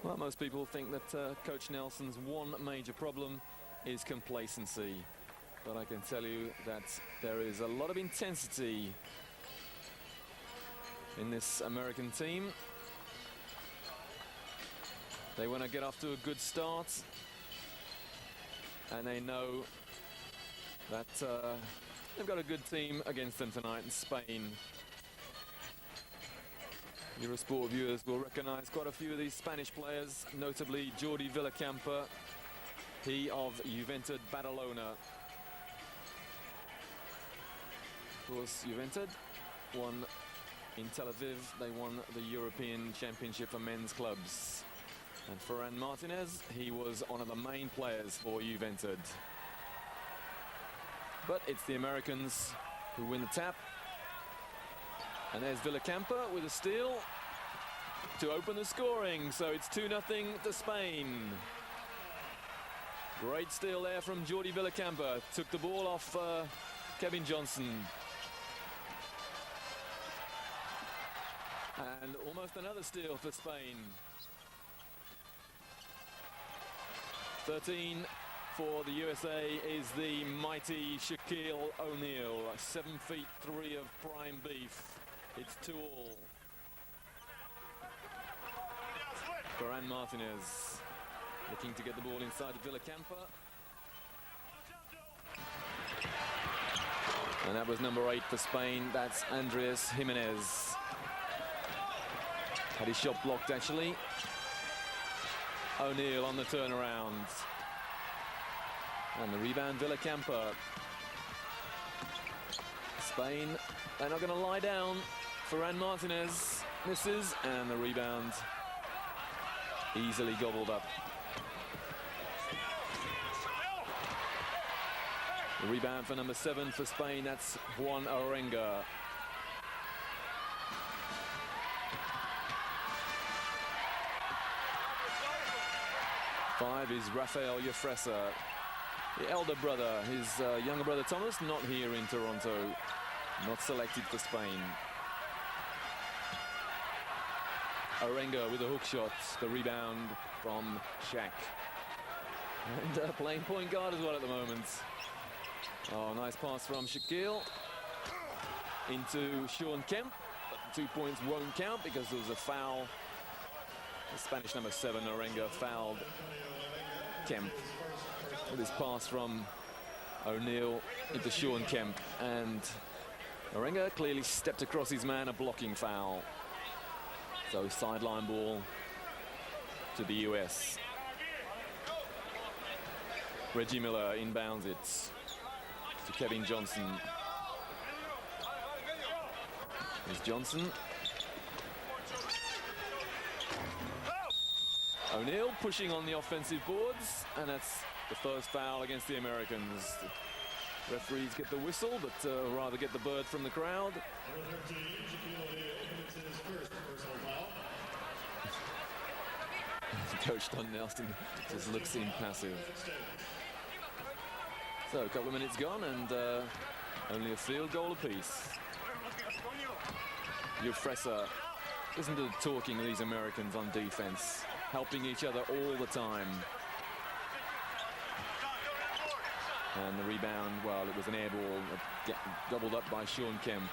Well, most people think that Coach Nelson's one major problem is complacency. But I can tell you that there is a lot of intensity in this American team. They want to get off to a good start. And they know that they've got a good team against them tonight in Spain. Eurosport viewers will recognize quite a few of these Spanish players, notably Jordi Villacampa, he of Juventud Badalona. Of course, Juventud won in Tel Aviv. They won the European Championship for men's clubs. And Ferran Martinez, he was one of the main players for Juventud. But it's the Americans who win the tap. And there's Villacampa with a steal to open the scoring. So it's 2-0 to Spain. Great steal there from Jordi Villacampa. Took the ball off Kevin Johnson. And almost another steal for Spain. 13 for the USA is the mighty Shaquille O'Neal. 7'3" of prime beef. It's 2-2. Ferran Martinez looking to get the ball inside of Villacampa. And that was number 8 for Spain. That's Andres Jimenez. Had his shot blocked, actually. O'Neal on the turnaround. And the rebound, Villacampa. Spain, they're not going to lie down. Ferran Martinez misses, and the rebound easily gobbled up. The rebound for number 7 for Spain, that's Juan Orenga. Five is Rafael Jofresa, the elder brother. His younger brother Thomas not here in Toronto, not selected for Spain. Orenga with a hook shot, the rebound from Shaq. And playing point guard as well at the moment. Oh, nice pass from Shaquille into Sean Kemp. But the 2 points won't count because there was a foul. The Spanish number 7, Orenga, fouled Kemp with his pass from O'Neal into Sean Kemp. And Orenga clearly stepped across his man, a blocking foul. So sideline ball to the US. Reggie Miller inbounds it to Kevin Johnson. Here's Johnson. O'Neal pushing on the offensive boards, and that's the first foul against the Americans. Referees get the whistle, but rather get the bird from the crowd. Coach Don Nelson just looks impassive. So a couple of minutes gone, and only a field goal apiece. Jofresa, listen to the talking of these Americans on defense, helping each other all the time. And the rebound, well, it was an air ball, gobbled up by Sean Kemp.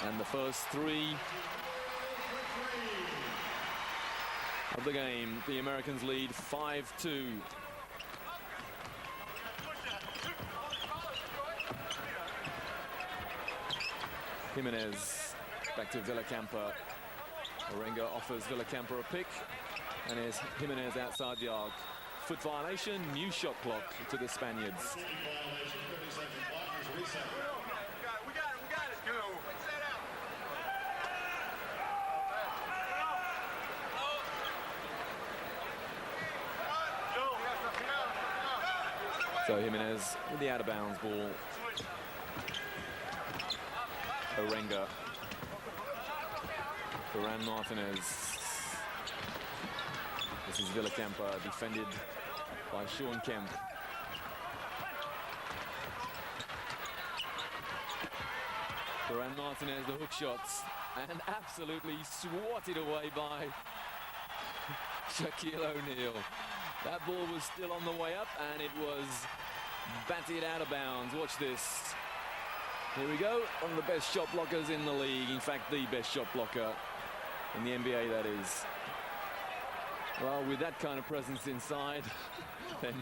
And the first 3 of the game, the Americans lead 5-2. Jimenez back to Villacampa. Orenga offers Villacampa a pick, and there's Jimenez outside the arc. Foot violation, new shot clock to the Spaniards. So Jimenez with the out-of-bounds ball. Orenga. Ferran Martinez. This is Villacampa, defended by Sean Kemp. Ferran Martinez, the hook shots, and absolutely swatted away by Shaquille O'Neal. That ball was still on the way up, and it was batted out of bounds. Watch this. Here we go. One of the best shot blockers in the league. In fact, the best shot blocker in the NBA, that is. Well, with that kind of presence inside, then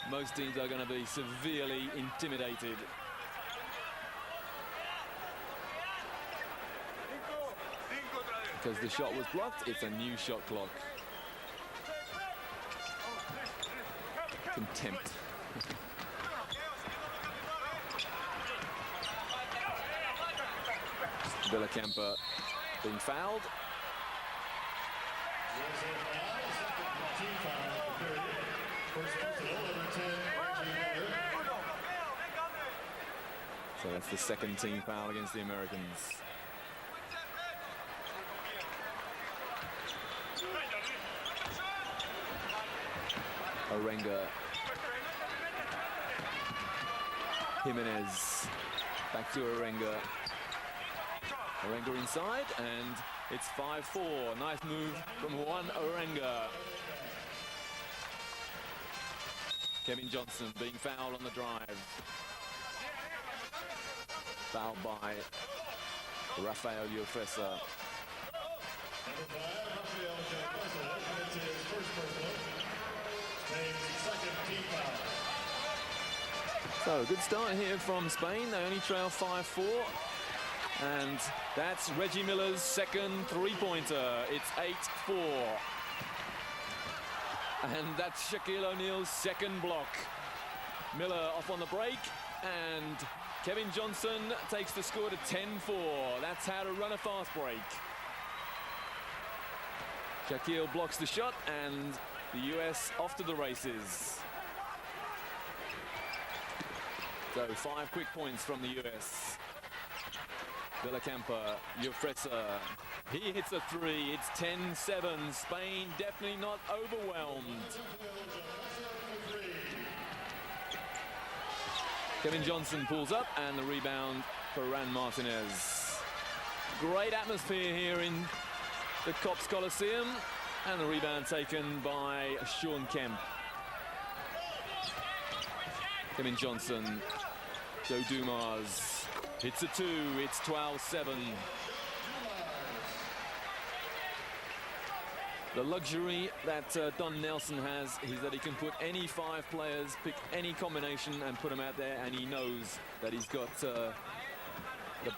most teams are going to be severely intimidated. Because the shot was blocked, it's a new shot clock. Contempt. Villacampa being fouled. So that's the second team foul against the Americans. Orenga. Jimenez. Back to Orenga. Orenga inside, and it's 5-4. Nice move from Juan Orenga. Kevin Johnson being fouled on the drive. Fouled by Rafael Jofresa. So, good start here from Spain. They only trail 5-4. And that's Reggie Miller's second three-pointer. It's 8-4. And that's Shaquille O'Neal's second block. Miller off on the break, and Kevin Johnson takes the score to 10-4. That's how to run a fast break. Shaquille blocks the shot, and the US off to the races. So 5 quick points from the US. Villacampa, Jofresa, he hits a three. It's 10-7. Spain definitely not overwhelmed. Kevin Johnson pulls up, and the rebound for Martinez. Great atmosphere here in the Cops Coliseum, and the rebound taken by Sean Kemp. Kevin Johnson, Joe Dumars. Hits a two, it's 12-7. The luxury that Don Nelson has is that he can put any 5 players, pick any combination and put them out there, and he knows that he's got the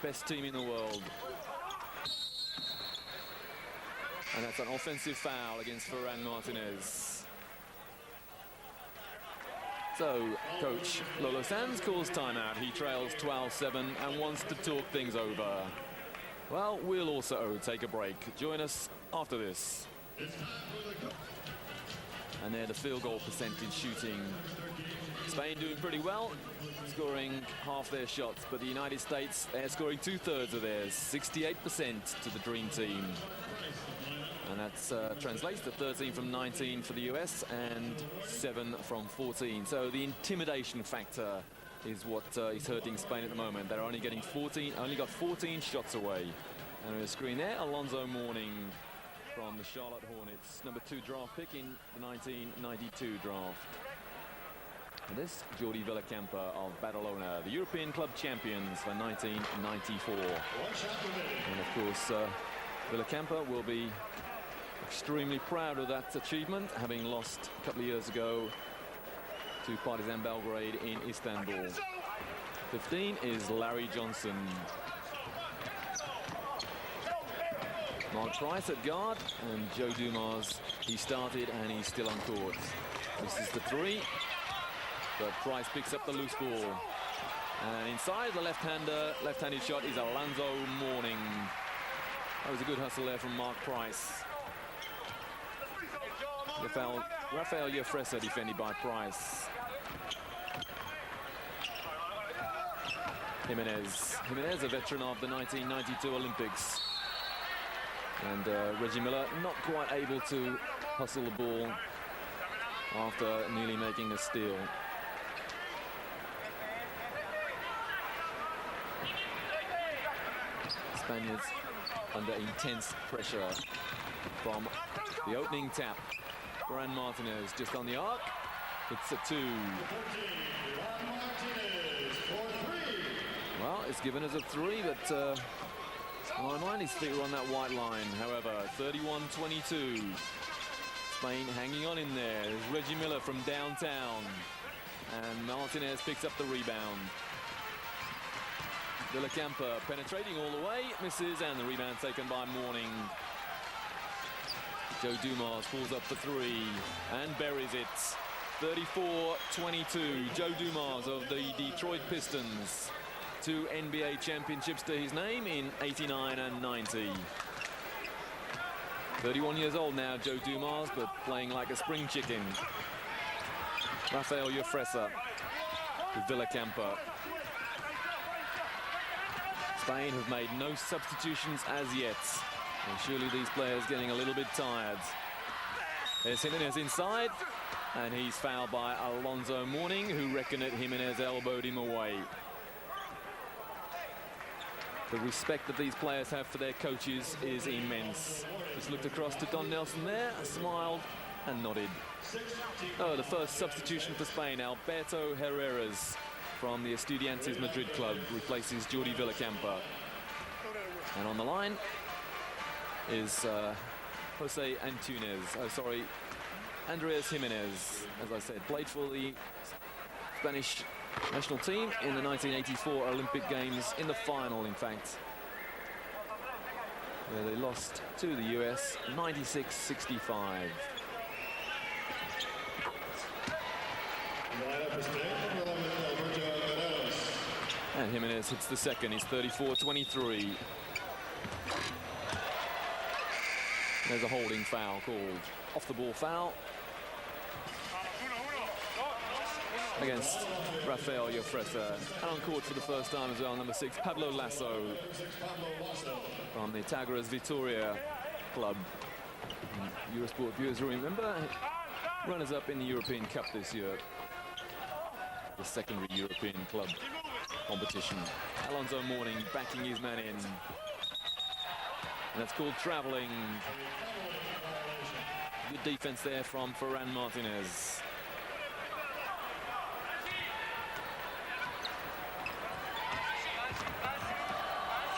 best team in the world. And that's an offensive foul against Ferran Martinez. So, Coach Lolo Sanz calls timeout. He trails 12-7 and wants to talk things over. Well, we'll also take a break. Join us after this. And there, the field goal percentage shooting. Spain doing pretty well, scoring half their shots, but the United States, they're scoring 2/3 of theirs, 68% to the Dream Team. And that translates to 13 from 19 for the US and 7 from 14. So the intimidation factor is what is hurting Spain at the moment. They're only getting 14, only got 14 shots away. And on the screen there, Alonzo Mourning from the Charlotte Hornets, number 2 draft pick in the 1992 draft. And this, Jordi Villacampa of Badalona, the European club champions for 1994. And of course, Villacampa will be extremely proud of that achievement, having lost a couple of years ago to Partizan Belgrade in Istanbul. 15 is Larry Johnson. Mark Price at guard, and Joe Dumars, he started and he's still on court. This is the 3, but Price picks up the loose ball. And inside, the left-handed shot is Alonzo Mourning. That was a good hustle there from Mark Price. Rafael Jofresa defended by Price. Jimenez, a veteran of the 1992 Olympics. And Reggie Miller not quite able to hustle the ball after nearly making a steal. Spaniards under intense pressure. from the opening tap. Ferran Martinez just on the arc. It's a 2. Well, it's given as a 3, but in my mind, his feet were on that white line. However, 31-22. Spain hanging on in there. There's Reggie Miller from downtown. And Martinez picks up the rebound. Villacampa penetrating all the way, misses, and the rebound taken by Morning. Joe Dumars pulls up for 3 and buries it. 34-22. Joe Dumars of the Detroit Pistons. 2 NBA championships to his name in 89 and 90. 31 years old now, Joe Dumars, but playing like a spring chicken. Rafael Jofresa with Villacampa. Spain have made no substitutions as yet. And surely these players getting a little bit tired. There's Jimenez inside, and he's fouled by Alonzo Mourning, who reckon it Jimenez elbowed him away. The respect that these players have for their coaches is immense. Just looked across to Don Nelson there, smiled and nodded. Oh, the first substitution for Spain, Alberto Herreros from the Estudiantes Madrid club, replaces Jordi Villacampa. And on the line is Jose Antunes. Oh, sorry, Andreas Jimenez, as I said, played for the Spanish national team in the 1984 Olympic Games, in the final, in fact. Where they lost to the US 96-65. And Jimenez hits the second. He's 34-23. There's a holding foul called. Off the ball foul against Rafael Jofresa. And on court for the first time as well, number 6, Pablo Lasso from the Tagras Vitoria club. And Eurosport viewers will remember, runners-up in the European Cup this year. The secondary European club competition. Alonzo Mourning backing his man in. And that's called traveling. Good defense there from Ferran Martinez.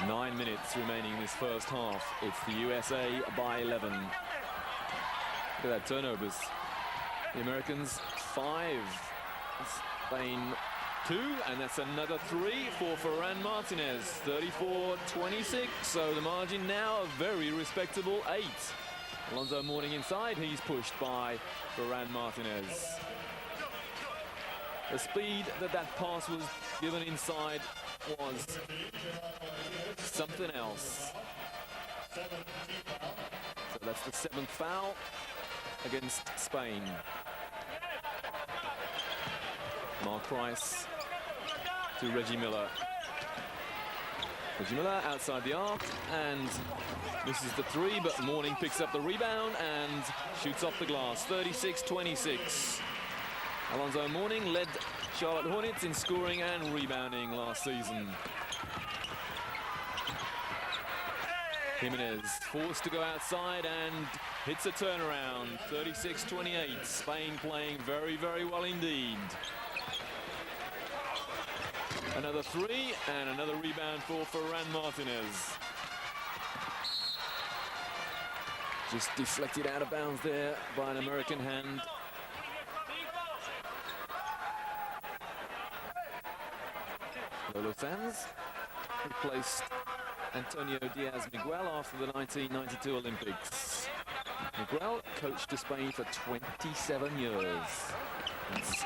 Nine minutes remaining in this first half. It's the USA by 11. Look at that, turnovers. The Americans 5. Spain 2, and that's another 3 for Ferran Martinez. 34-26, so the margin now a very respectable 8. Alonzo Mourning inside, he's pushed by Ferran Martinez. The speed that pass was given inside was something else. So that's the 7th foul against Spain. Mark Price to Reggie Miller. Reggie Miller outside the arc, and misses the 3, but Mourning picks up the rebound and shoots off the glass. 36-26. Alonzo Mourning led Charlotte Hornets in scoring and rebounding last season. Jimenez forced to go outside and hits a turnaround. 36-28. Spain playing very, very well indeed. Another 3 and another rebound for Ferran Martinez. Just deflected out of bounds there by an American hand. Lolo Sanz replaced Antonio Diaz-Miguel after the 1992 Olympics. Miguel coached to Spain for 27 years. That's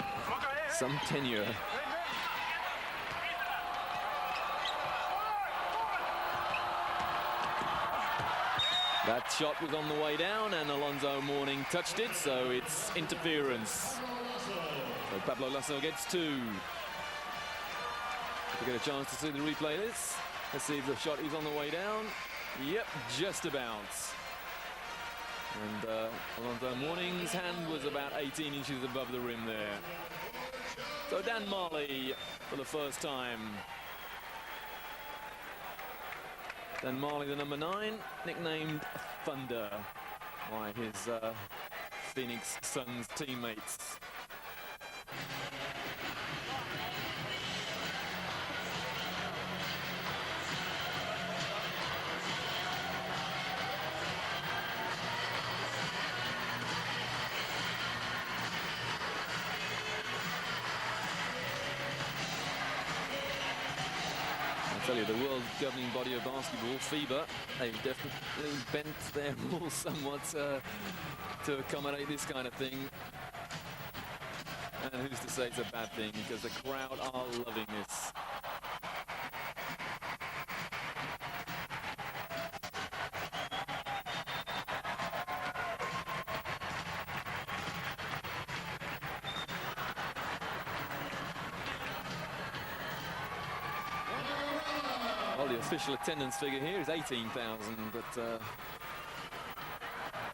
some tenure. That shot was on the way down, and Alonzo Mourning touched it, so it's interference. So Pablo Lasso gets 2. If we get a chance to see the replay of this, let's see if the shot is on the way down. Yep, just about. And Alonzo Mourning's hand was about 18 inches above the rim there. So Dan Marley for the first time. Dan Marley, the number 9, nicknamed Thunder. by his Phoenix Suns teammates. I tell you, the world governing body of basketball, FIBA, they've definitely bent their rules somewhat to accommodate this kind of thing. And who's to say it's a bad thing, because the crowd are loving this. Well, the official attendance figure here is 18,000, but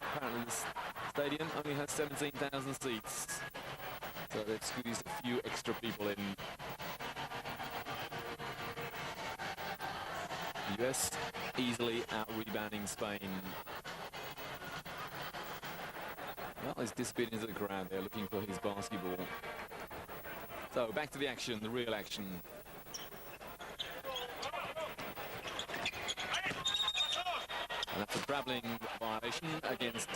apparently this stadium only has 17,000 seats. So they've squeezed a few extra people in. The US easily out-rebounding Spain. Well, he's disappeared into the crowd there looking for his basketball. So back to the action, the real action. And that's a travelling violation against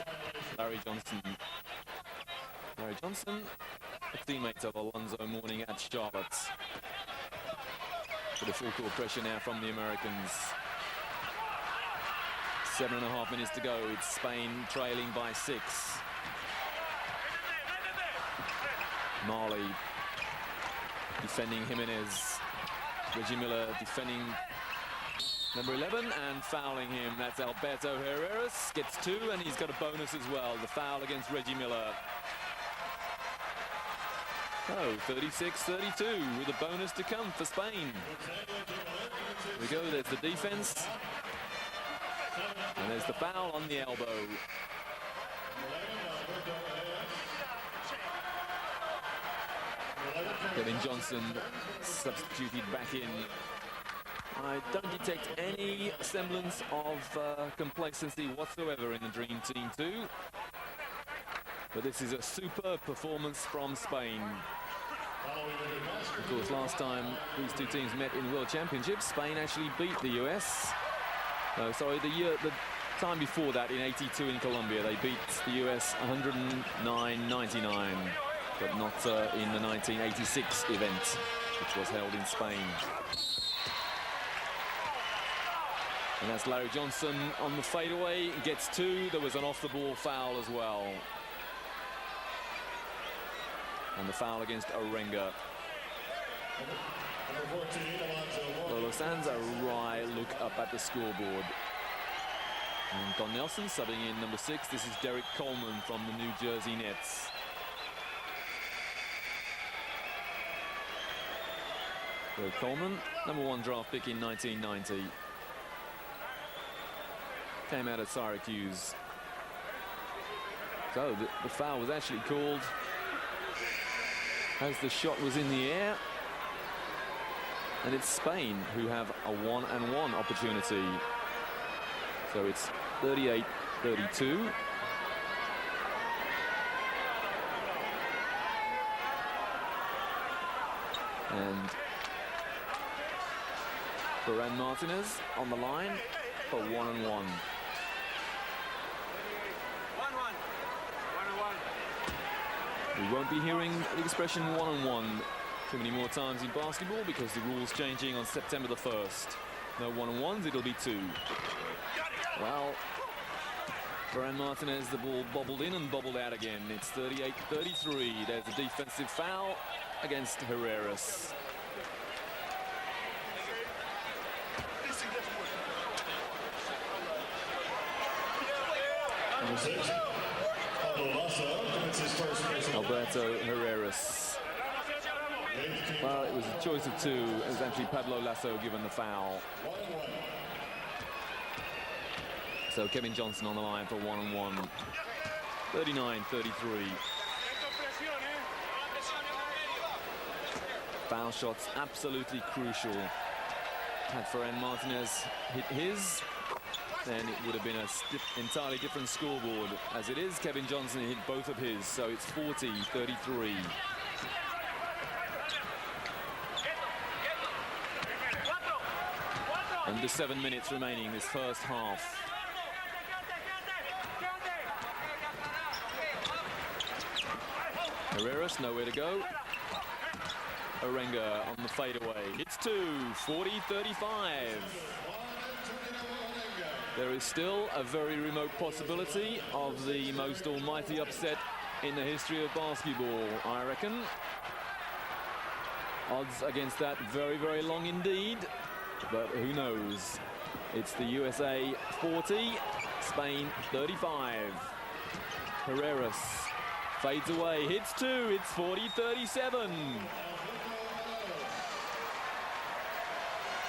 Larry Johnson. Larry Johnson, a teammate of Alonzo Mourning at Charlotte. With a full court pressure now from the Americans. 7.5 minutes to go. It's Spain trailing by 6. Marley defending Jimenez. Reggie Miller defending number 11 and fouling him. That's Alberto Herreros. Gets 2 and he's got a bonus as well. The foul against Reggie Miller. Oh, 36-32 with a bonus to come for Spain. Here we go, there's the defense. And there's the foul on the elbow. Kevin Johnson substituted back in. I don't detect any semblance of complacency whatsoever in the Dream Team 2. But this is a superb performance from Spain. Of course, last time these two teams met in World Championships, Spain actually beat the US. The time before that, in '82 in Colombia, they beat the US 109-99, but not in the 1986 event, which was held in Spain. And that's Larry Johnson on the fadeaway, gets 2. There was an off-the-ball foul as well. And the foul against Orenga. Lolo Sands a wry look up at the scoreboard. And Don Nelson subbing in number 6. This is Derek Coleman from the New Jersey Nets. Derek Coleman, number 1 draft pick in 1990. Came out of Syracuse. So the foul was actually called as the shot was in the air. And it's Spain who have a 1-and-1 opportunity. So it's 38-32. And Ferran Martinez on the line for 1-and-1. We won't be hearing the expression 1-on-1 too many more times in basketball because the rules changing on September the 1st. No 1-on-1s, it'll be 2. Well, Ferran Martinez, the ball bobbled in and bobbled out again. It's 38-33. There's a defensive foul against Herreros. Alberto Herreros. Well, it was a choice of 2. It was actually Pablo Lasso given the foul. So Kevin Johnson on the line for 1-on-1. 39-33. Foul shots absolutely crucial. Had Ferran Martinez hit his, then it would have been an entirely different scoreboard. As it is, Kevin Johnson hit both of his, so it's 40-33. Under 7 minutes remaining this first half. Herreros, nowhere to go. Orenga on the fadeaway. Hits two, 40-35. There is still a very remote possibility of the most almighty upset in the history of basketball, I reckon. Odds against that very, very long indeed. But who knows? It's the USA 40, Spain 35. Herreros fades away, hits two, it's 40-37.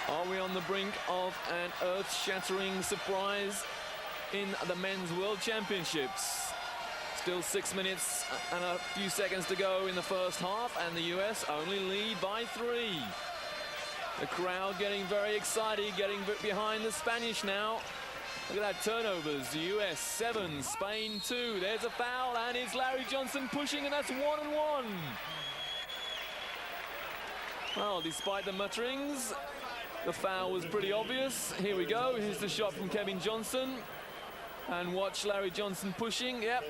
Are we on the brink of an earth-shattering surprise in the Men's World Championships? Still 6 minutes and a few seconds to go in the first half, and the US only lead by 3. The crowd getting very excited, getting behind the Spanish now. Look at that, turnovers. The US 7, Spain 2. There's a foul, and it's Larry Johnson pushing, and that's 1-1. Well, despite the mutterings, the foul was pretty obvious. Here we go. Here's the shot from Kevin Johnson. And watch Larry Johnson pushing. Yep.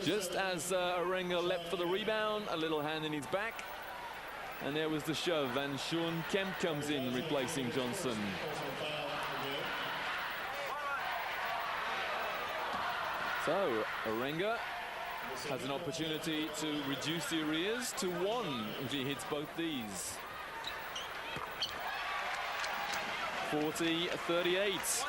Just as Orenga leapt for the rebound, a little hand in his back. And there was the shove, and Sean Kemp comes in, replacing Johnson. So, Orenga has an opportunity to reduce the arrears to 1 if he hits both these. 40-38.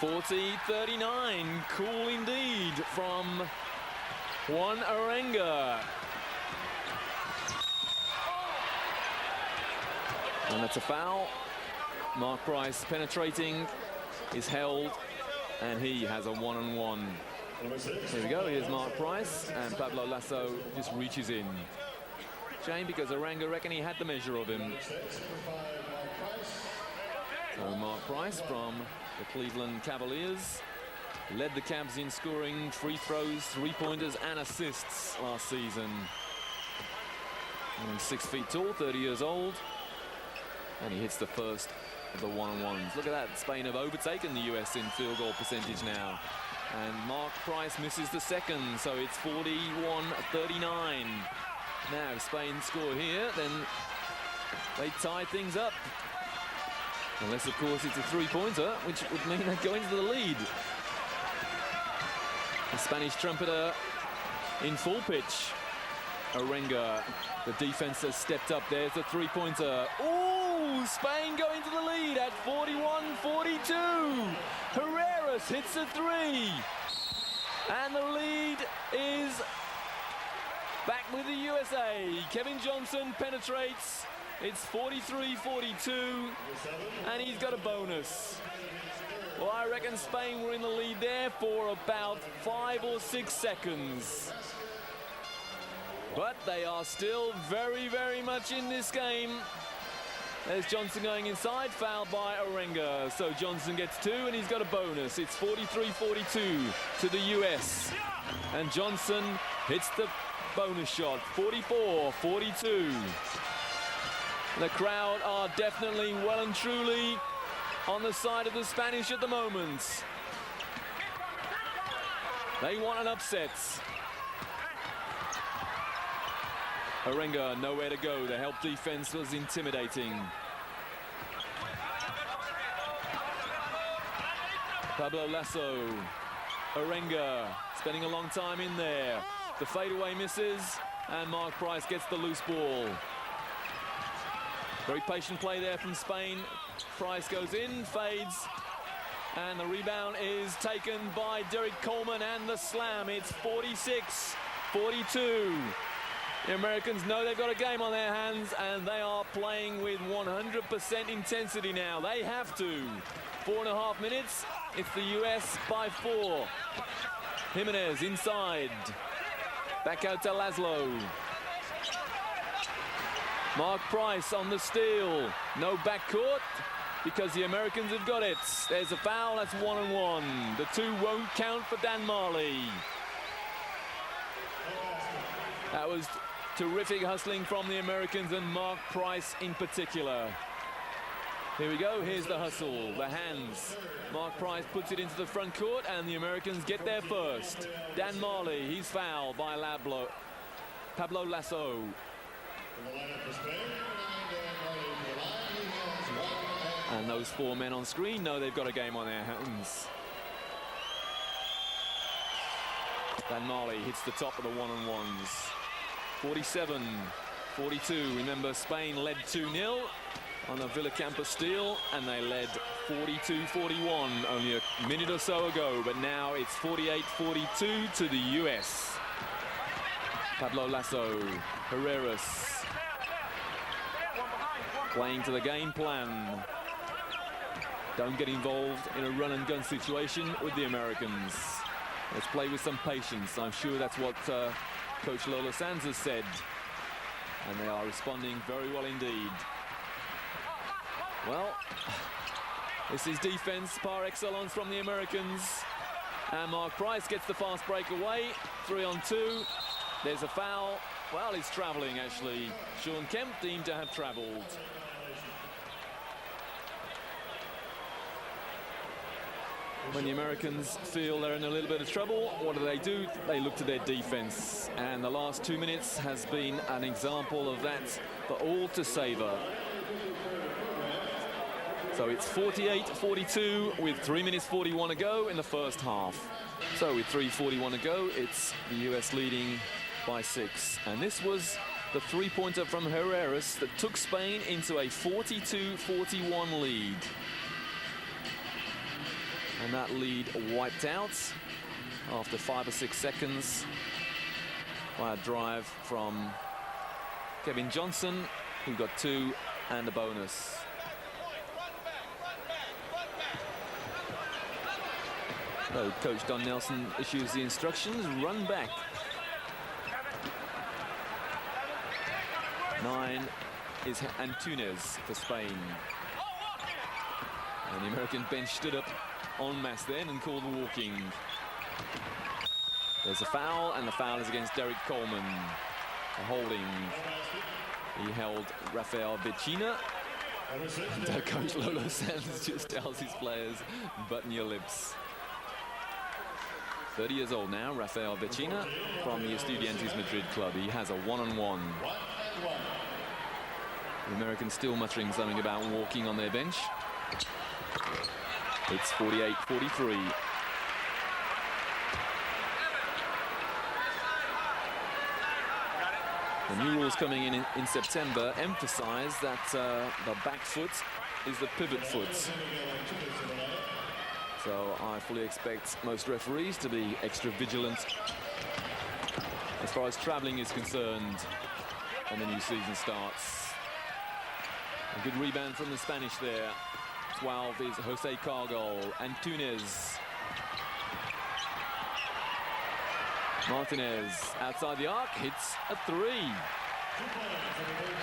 .40-39, cool indeed from Juan Orenga. And that's a foul. Mark Price penetrating, is held, and he has a 1-on-1. Here we go, here's Mark Price, and Pablo Lasso just reaches in. Shame, because Orenga reckon he had the measure of him. So Mark Price from the Cleveland Cavaliers led the Cavs in scoring free throws, three-pointers, and assists last season. And 6 feet tall, 30 years old, and he hits the first of the one-on-ones. Look at that, Spain have overtaken the US in field goal percentage now. And Mark Price misses the second, so it's 41-39. Now, if Spain score here, then they tie things up. Unless, of course, it's a three-pointer, which would mean they go into the lead. The Spanish trumpeter in full pitch. Orenga, the defense has stepped up. There's a three-pointer. Ooh, Spain go into the lead at 41-42. Herreros hits a three. And the lead is back with the USA. Kevin Johnson penetrates. It's 43-42, and he's got a bonus. Well, I reckon Spain were in the lead there for about 5 or 6 seconds. But they are still very, very much in this game. There's Johnson going inside, fouled by Orenga. So Johnson gets 2, and he's got a bonus. It's 43-42 to the US. And Johnson hits the bonus shot, 44-42. The crowd are definitely well and truly on the side of the Spanish at the moment. They want an upset. Orenga nowhere to go. The help defense was intimidating. Pablo Lasso. Orenga spending a long time in there. The fadeaway misses, and Mark Price gets the loose ball. Very patient play there from Spain. Price goes in, fades, and the rebound is taken by Derek Coleman, and the slam. It's 46-42. The Americans know they've got a game on their hands, and they are playing with 100% intensity now. They have to. 4.5 minutes. It's the US by 4. Jimenez inside. Back out to Laszlo. Mark Price on the steal. No backcourt because the Americans have got it. There's a foul. That's 1-on-1. The two won't count for Dan Marley. That was terrific hustling from the Americans and Mark Price in particular. Here we go, here's the hustle, the hands. Mark Price puts it into the front court and the Americans get there first. Dan Marley, he's fouled by Pablo Lasso. And those four men on screen know they've got a game on their hands. Dan Marley hits the top of the one-on-ones. 47-42. Remember, Spain led 2-0 on a Villacampa steal, and they led 42-41 only a minute or so ago, but now it's 48-42 to the US. Pablo Lasso, Herreros, playing to the game plan. Don't get involved in a run-and-gun situation with the Americans. Let's play with some patience. I'm sure that's what Coach Lolo Sanz has said, and they are responding very well indeed. Well, this is defense par excellence from the Americans. And Mark Price gets the fast break away. 3-on-2. There's a foul. Well, he's traveling, actually. Sean Kemp deemed to have traveled. When the Americans feel they're in a little bit of trouble, what do? They look to their defense. And the last 2 minutes has been an example of that for all to savor. So it's 48-42 with 3 minutes 41 to go in the first half. So with 3:41 to go, it's the US leading by 6. And this was the three-pointer from Herreros that took Spain into a 42-41 lead. And that lead wiped out after 5 or 6 seconds by a drive from Kevin Johnson, who got 2 and a bonus. So Coach Don Nelson issues the instructions, run back. 9 is Martinez for Spain. And the American bench stood up en masse then and called walking. There's a foul, and the foul is against Derek Coleman. A holding. He held Rafael Vecina. And Coach Lolo Sanz just tells his players, button your lips. 30 years old now, Rafael Vecina from the Estudiantes Madrid club. He has a one-on-one. The Americans still muttering something about walking on their bench. It's 48-43. The new rules coming in September emphasize that the back foot is the pivot foot. So I fully expect most referees to be extra vigilant as far as traveling is concerned when the new season starts. A good rebound from the Spanish there. 12 is Jose Cargol. Martinez. Martinez outside the arc, hits a 3.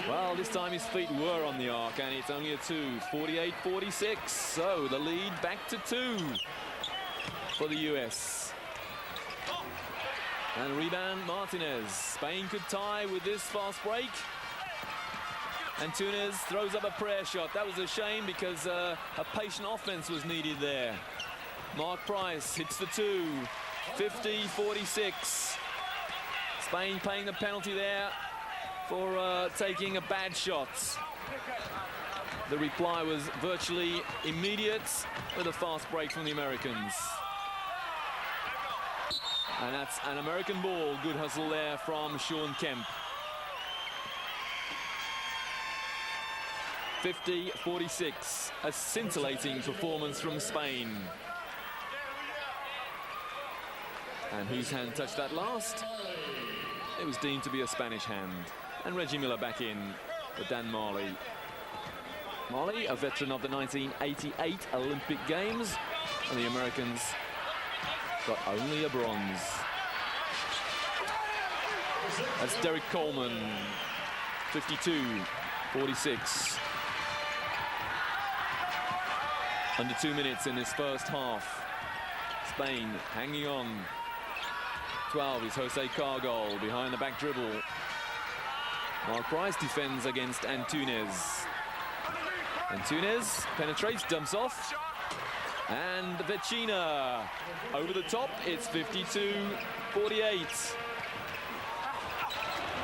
Well, this time his feet were on the arc, and it's only a 2. 48-46. So the lead back to 2 for the US. And rebound Martinez. Spain could tie with this fast break. Martinez throws up a prayer shot. That was a shame because a patient offense was needed there. Mark Price hits the 2. 50-46. Spain paying the penalty there for taking a bad shot. The reply was virtually immediate with a fast break from the Americans. And that's an American ball. Good hustle there from Sean Kemp. 50-46. A scintillating performance from Spain. And whose hand touched that last? It was deemed to be a Spanish hand. And Reggie Miller back in for Dan Marley. Marley, a veteran of the 1988 Olympic Games, and the Americans got only a bronze. That's Derek Coleman, 52-46. Under 2 minutes in this first half. Spain hanging on. 12 is Jose Cargol behind the back dribble. Mark Price defends against Antunes. Antunes penetrates, dumps off. And Vecina over the top. It's 52-48.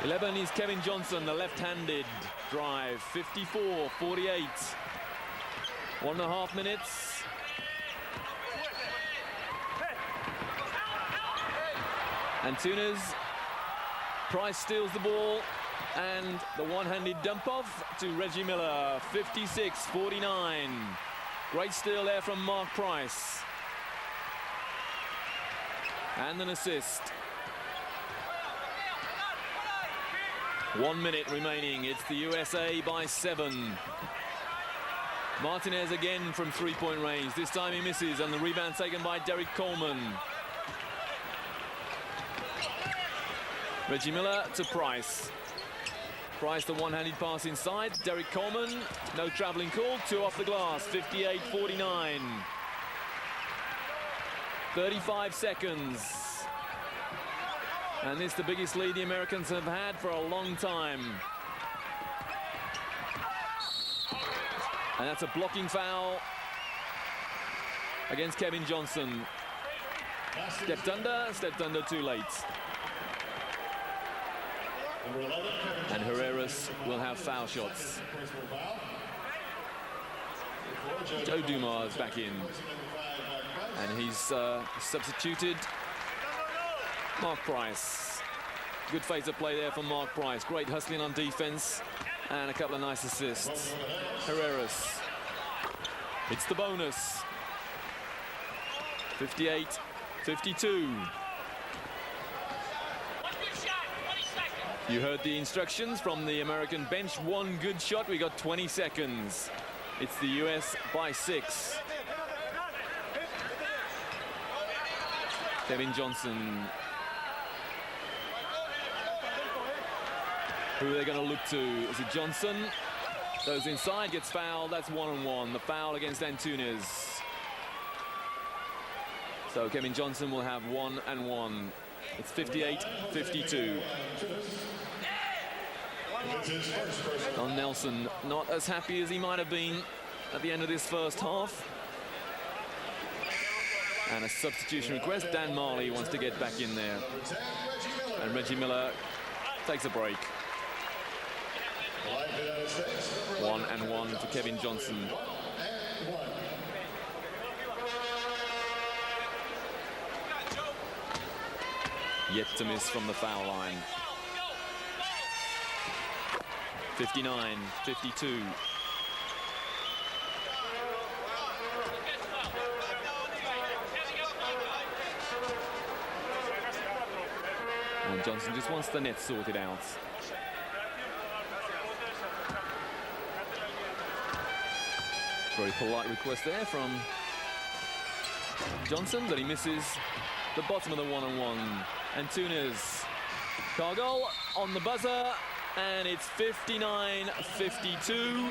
11 is Kevin Johnson, the left-handed drive. 54-48. 1.5 minutes. Antunes. Price steals the ball. And the one-handed dump off to Reggie Miller. 56-49. Great steal there from Mark Price. And an assist. 1 minute remaining. It's the USA by 7. Martinez again from three-point range. This time he misses, and the rebound taken by Derek Coleman. Reggie Miller to Price. Price, the one-handed pass inside. Derek Coleman, no traveling call. 2 off the glass. 58-49. 35 seconds. And this is the biggest lead the Americans have had for a long time. And that's a blocking foul against Kevin Johnson. Stepped under too late. And Herreros will have foul shots. Joe Dumars back in. And he's substituted Mark Price. Good phase of play there for Mark Price. Great hustling on defense and a couple of nice assists. Herreros. It's the bonus. 58-52. You heard the instructions from the American bench. One good shot. We got 20 seconds. It's the US by 6. Kevin Johnson. Who are they going to look to? Is it Johnson? Goes inside, gets fouled. That's 1-on-1. The foul against Antunes. So Kevin Johnson will have 1-and-1. It's 58-52. Don Nelson not as happy as he might have been at the end of this first half. And a substitution request. Dan Marley wants to get back in there. And Reggie Miller takes a break. 1-and-1 to Kevin Johnson. Yet to miss from the foul line. 59-52. And Johnson just wants the net sorted out. Very polite request there from Johnson, but he misses the bottom of the 1-on-1. Antunes. Cargol on the buzzer, and it's 59-52.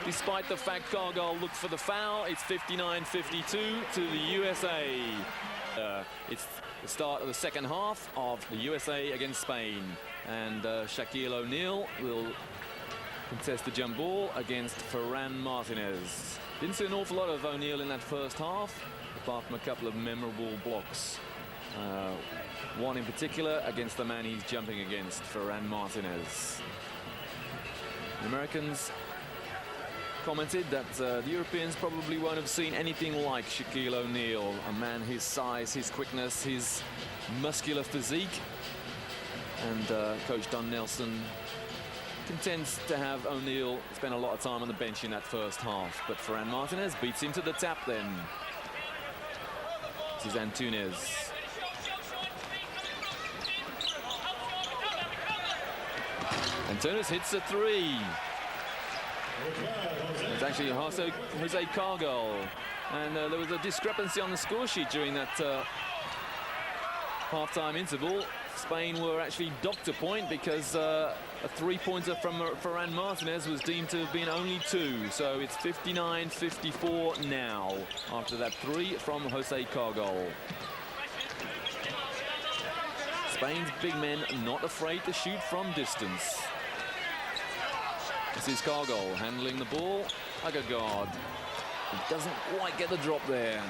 Despite the fact Cargol looked for the foul, it's 59-52 to the USA. It's the start of the second half of the USA against Spain. And Shaquille O'Neal will contest the jump ball against Ferran Martinez. Didn't see an awful lot of O'Neal in that first half, apart from a couple of memorable blocks. One in particular against the man he's jumping against, Ferran Martinez. The Americans commented that the Europeans probably won't have seen anything like Shaquille O'Neal, a man his size, his quickness, his muscular physique. And Coach Don Nelson contends to have O'Neal spend a lot of time on the bench in that first half. But Ferran Martinez beats him to the tap then. This is Antunes. Antunes hits a 3. It's actually Jose Cargol. And there was a discrepancy on the score sheet during that half-time interval. Spain were actually docked a point because a three-pointer from Ferran Martinez was deemed to have been only 2. So it's 59-54 now after that 3 from Jose Cargol. Spain's big men not afraid to shoot from distance. This is Cargol handling the ball like a guard. He doesn't quite get the drop there.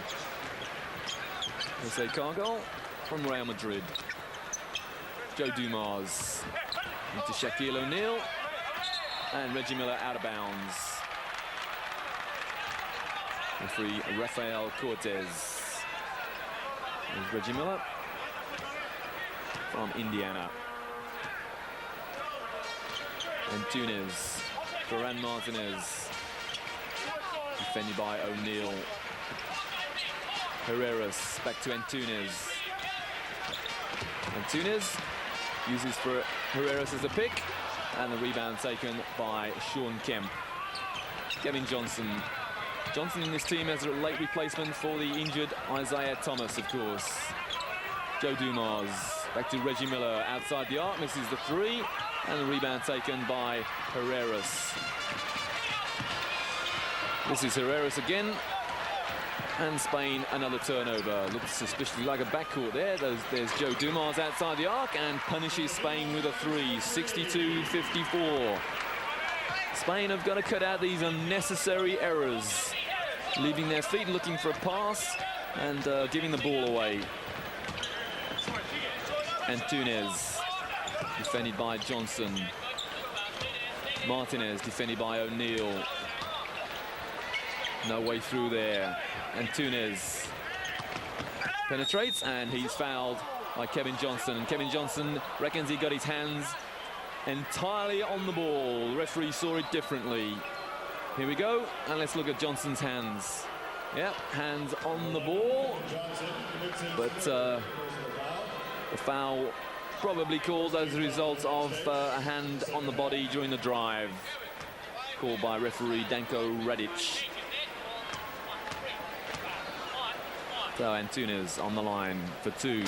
Jose Cargol from Real Madrid. Joe Dumars into Shaquille O'Neal, and Reggie Miller out of bounds. Referee Rafael Cortez. There's Reggie Miller from Indiana. Antunes, Ferran Martinez, defended by O'Neal. Herreros back to Antunes. Antunes uses for Herreros as a pick, and the rebound taken by Sean Kemp. Kevin Johnson. Johnson in this team as a late replacement for the injured Isaiah Thomas, of course. Joe Dumars back to Reggie Miller outside the arc, misses the 3, and the rebound taken by Herreros. This is Herreros again, and Spain another turnover. Looks suspiciously like a backcourt there. There's Joe Dumars outside the arc and punishes Spain with a 3, 62-54. Spain have got to cut out these unnecessary errors, leaving their feet looking for a pass and giving the ball away. Antunes, defended by Johnson. Martinez, defended by O'Neal. No way through there. Antunes penetrates, and he's fouled by Kevin Johnson. And Kevin Johnson reckons he got his hands entirely on the ball. The referee saw it differently. Here we go, and let's look at Johnson's hands. Yep, hands on the ball, but the foul probably called as a result of a hand on the body during the drive, called by referee Danko Radic. So Antunes on the line for 2.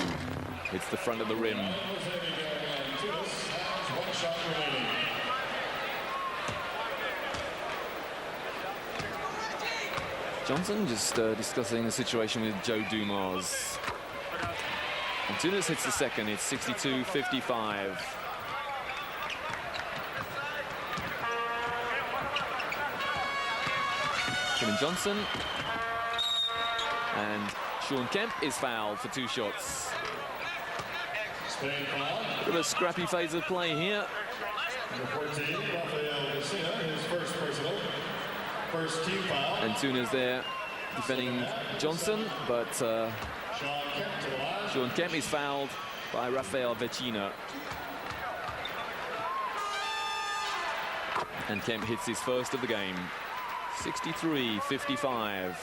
It's the front of the rim. Johnson just discussing the situation with Joe Dumars. Antunes hits the second. It's 62-55. Kevin Johnson. And Sean Kemp is fouled for 2 shots. Bit of a scrappy phase of play here. Antunes there defending Johnson, but Sean Kemp is fouled by Rafael Vecina. And Kemp hits his first of the game. 63-55.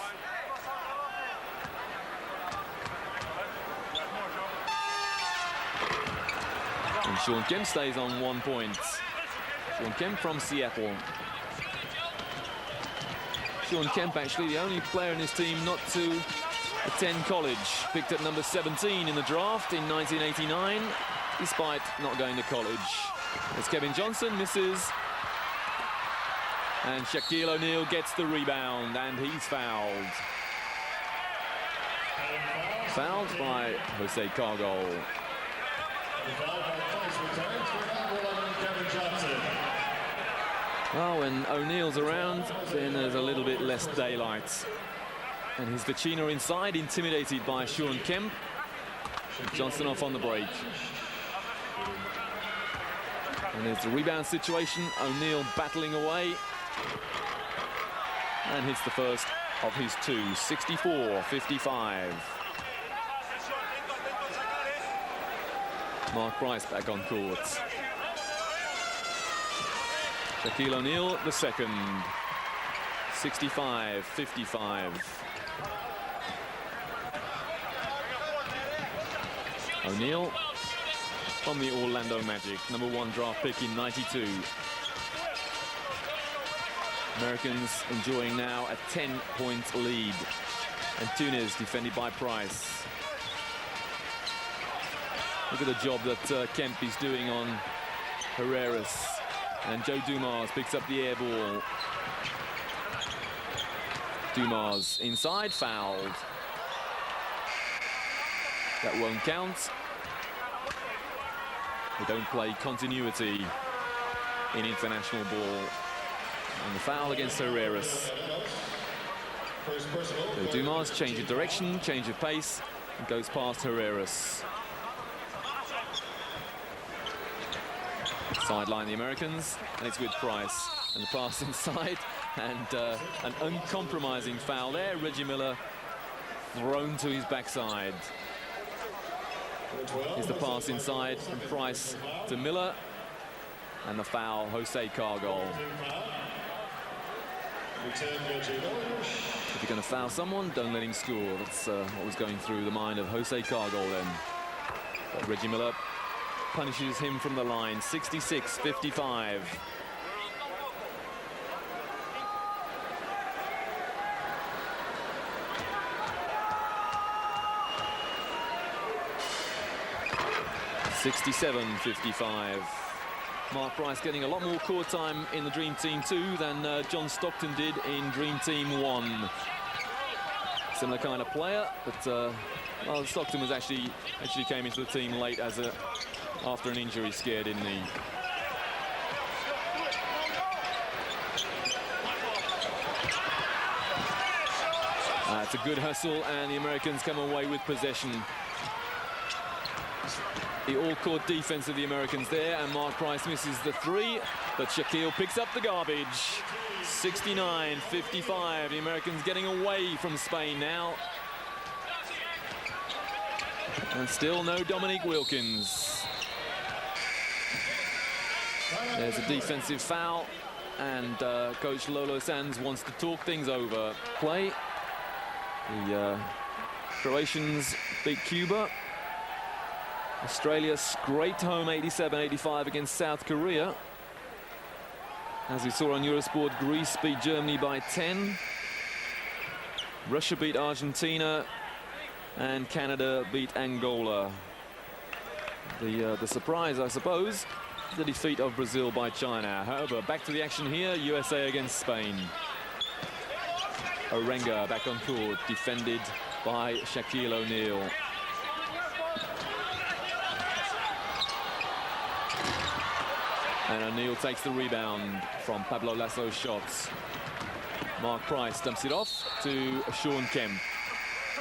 And Sean Kemp stays on 1 point. Sean Kemp from Seattle. Sean Kemp, actually the only player in his team not to attend college. Picked at number 17 in the draft in 1989, despite not going to college. As Kevin Johnson misses. And Shaquille O'Neal gets the rebound, and he's fouled. Fouled by Jose Cargol. Well, when O'Neal's around, then there's a little bit less daylight. And his Vecina inside, intimidated by Sean Kemp. Johnson off on the break. And there's the rebound situation. O'Neal battling away. And hits the first of his 2, 64-55. Mark Price back on court. Shaquille O'Neal, the second. 65-55. O'Neal from the Orlando Magic, number 1 draft pick in '92. Americans enjoying now a 10-point lead. Antunes defended by Price. Look at the job that Kemp is doing on Herreros. And Joe Dumars picks up the air ball. Dumars inside, fouled. That won't count. They don't play continuity in international ball. And the foul against Herreros. So Dumars change of direction, change of pace, and goes past Herreros. Sideline the Americans, and it's with Price. And the pass inside, and an uncompromising foul there. Reggie Miller thrown to his backside. Here's the pass inside from Price to Miller, and the foul, Jose Cargol. If you're going to foul someone, don't let him score. That's what was going through the mind of Jose Cargol then. But Reggie Miller punishes him from the line, 66-55. (67-55). Mark Price getting a lot more court time in the Dream Team 2 than John Stockton did in Dream Team 1. Similar kind of player, but well, Stockton was actually came into the team late as after an injury scare, didn't he? It's a good hustle, and the Americans come away with possession. The all-court defense of the Americans there, and Mark Price misses the three, but Shaquille picks up the garbage. 69-55. The Americans getting away from Spain now. And still no Dominique Wilkins. There's a defensive foul, and Coach Lolo Sanz wants to talk things over. Play. The Croatians beat Cuba. Australia scraped home 87-85 against South Korea. As we saw on Eurosport, Greece beat Germany by 10. Russia beat Argentina, and Canada beat Angola. The surprise, I suppose, the defeat of Brazil by China. However, back to the action here, USA against Spain. Orenga back on court, defended by Shaquille O'Neal. And O'Neal takes the rebound from Pablo Lasso's shots. Mark Price dumps it off to Sean Kemp.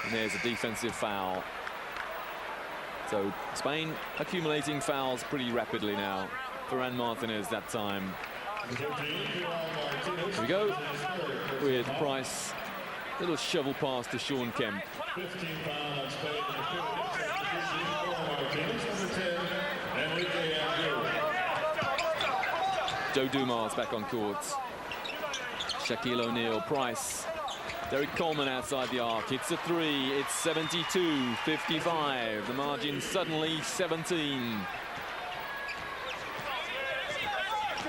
And there's a defensive foul. So Spain accumulating fouls pretty rapidly now. Ferran Martinez that time. Here we go with Price. Little shovel pass to Sean Kemp. Joe Dumars back on court. Shaquille O'Neal, Price. Derek Coleman outside the arc. Hits a three. It's 72-55. The margin suddenly 17.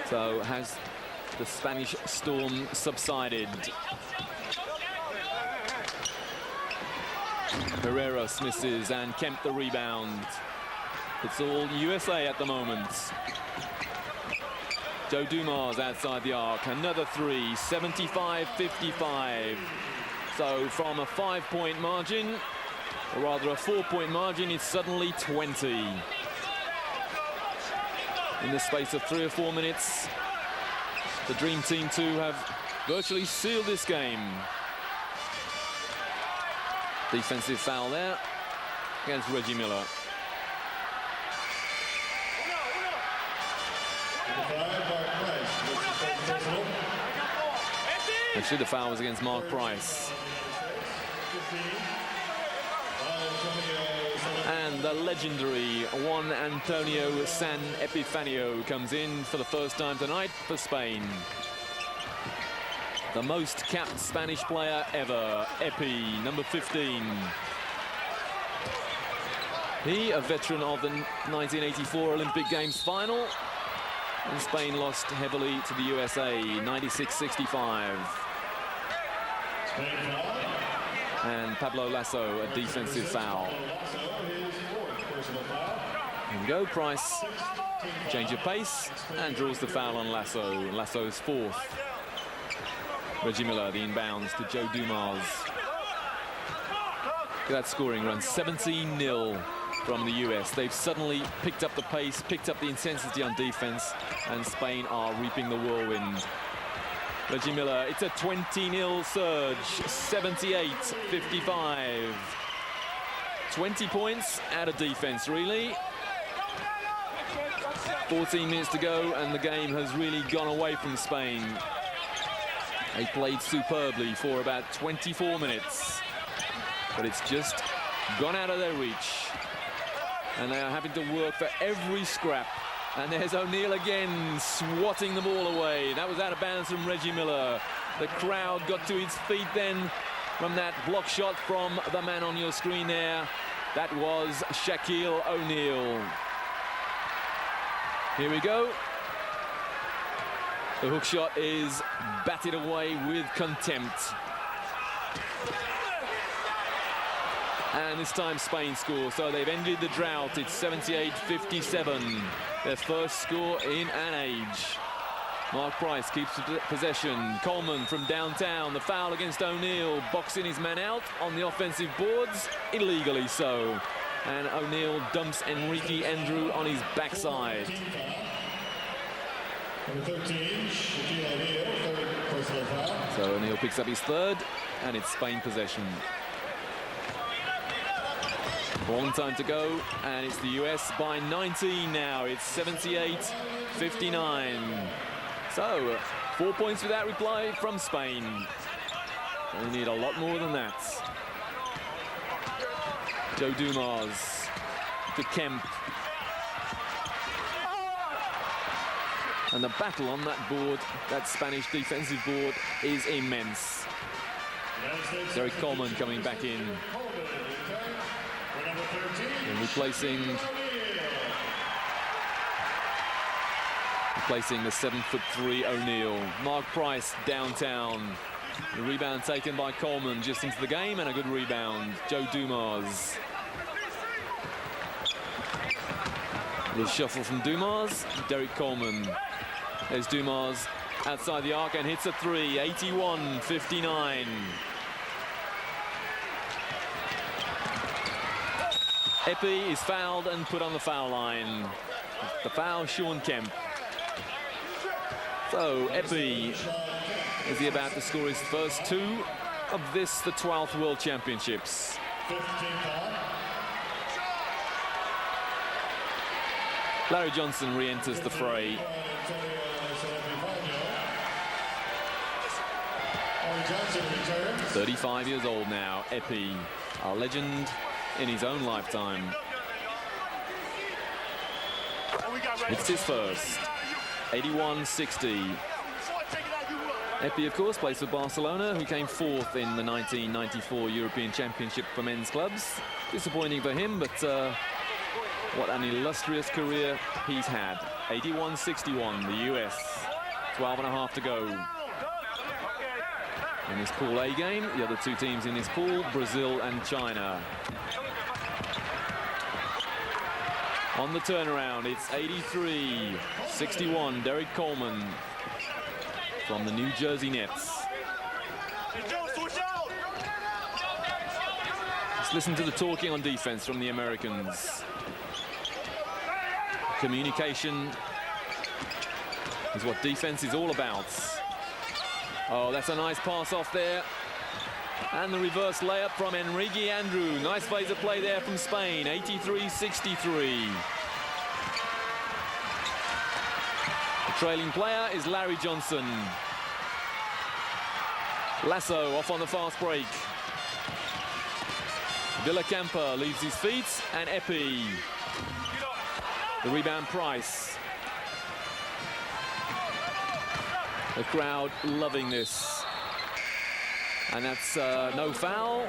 So has the Spanish storm subsided? Herreros misses, and Kemp the rebound. It's all USA at the moment. Joe Dumars outside the arc, another three, 75-55. So from a 5-point margin, or rather a 4-point margin, it's suddenly 20. In the space of 3 or 4 minutes, the Dream Team 2 have virtually sealed this game. Defensive foul there against Reggie Miller. Actually, the foul was against Mark Price. And the legendary Juan Antonio San Epifanio comes in for the first time tonight for Spain. The most capped Spanish player ever, Epi, number 15. He, a veteran of the 1984 Olympic Games final. And Spain lost heavily to the USA, 96-65. And Pablo Lasso, a defensive foul. Here we go, Price. Change of pace and draws the foul on Lasso. Lasso's fourth. Reggie Miller, the inbounds to Joe Dumars. Look at that scoring run, 17-0 from the US. They've suddenly picked up the pace, picked up the intensity on defense, and Spain are reaping the whirlwind. Reggie Miller, it's a 20-0 surge, 78-55. 20 points out of defense, really. 14 minutes to go, and the game has really gone away from Spain. They played superbly for about 24 minutes, but it's just gone out of their reach. And they are having to work for every scrap. And there's O'Neal again, swatting the ball away. That was out of bounds from Reggie Miller. The crowd got to its feet then from that block shot from the man on your screen there. That was Shaquille O'Neal. Here we go. The hook shot is batted away with contempt. And this time Spain scores, so they've ended the drought. It's 78-57, their first score in an age. Mark Price keeps possession. Coleman from downtown, the foul against O'Neal, boxing his man out on the offensive boards, illegally so. And O'Neal dumps Enrique Andrew on his backside. So O'Neal picks up his third, and it's Spain possession. One time to go, and it's the US by 19 now. It's 78-59. So, 4 points without reply from Spain. They need a lot more than that. Joe Dumars to Kemp. And the battle on that board, that Spanish defensive board, is immense. Derek Coleman coming back in. And replacing the 7'3" O'Neal. Mark Price downtown. The rebound taken by Coleman just into the game, and a good rebound. Joe Dumars. The shuffle from Dumars. Derek Coleman. There's Dumars outside the arc and hits a three. 81-59. Epi is fouled and put on the foul line. The foul, Sean Kemp. So Epi, is he about to score his first two of this, the 12th World Championships? Larry Johnson re-enters the fray. 35 years old now, Epi, a legend in his own lifetime. It's his first. 81-60. Epi, of course, plays for Barcelona, who came fourth in the 1994 European Championship for men's clubs. Disappointing for him, but what an illustrious career he's had. 81-61, the US. 12 and a half to go. In this Pool A game, the other two teams in this pool, Brazil and China. On the turnaround, it's 83-61. Derek Coleman from the New Jersey Nets. Let's listen to the talking on defense from the Americans. Communication is what defense is all about. Oh, that's a nice pass off there. And the reverse layup from Enrique Andrew. Nice phase of play there from Spain. 83-63. The trailing player is Larry Johnson. Lasso off on the fast break. Villacampa leaves his feet, and Epi. The rebound, Price. The crowd loving this. And that's no foul.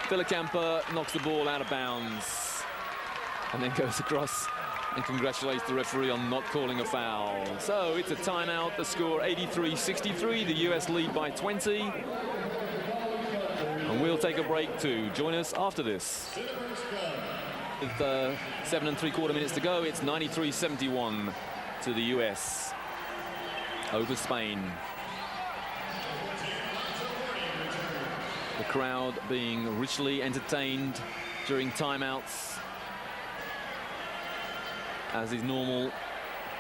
Villacampa knocks the ball out of bounds and then goes across and congratulates the referee on not calling a foul. So it's a timeout. The score 83-63. The US lead by 20. And we'll take a break too. Join us after this. with 7 3/4 minutes to go. It's 93-71 to the US over Spain. The crowd being richly entertained during timeouts, as is normal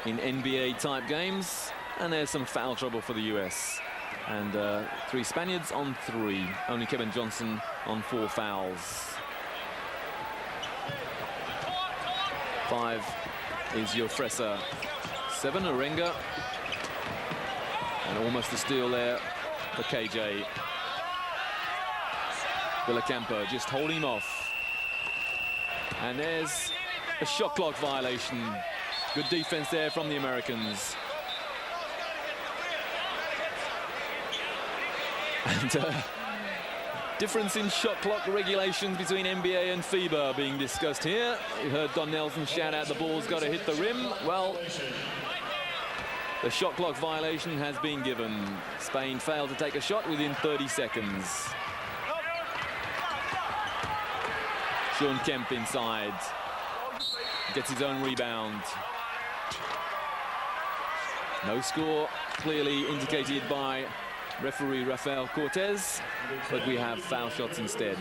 in NBA-type games. And there's some foul trouble for the US. And 3 Spaniards on 3. Only Kevin Johnson on 4 fouls. 5 is Jofresa. 7, Orenga. And almost a steal there for KJ. Villacampa just holding him off. And there's a shot clock violation. Good defense there from the Americans. And difference in shot clock regulations between NBA and FIBA being discussed here. You heard Don Nelson shout out the ball's got to hit the rim. Well, the shot clock violation has been given. Spain failed to take a shot within 30 seconds. Sean Kemp inside. Gets his own rebound. No score clearly indicated by referee Rafael Cortez, but we have foul shots instead.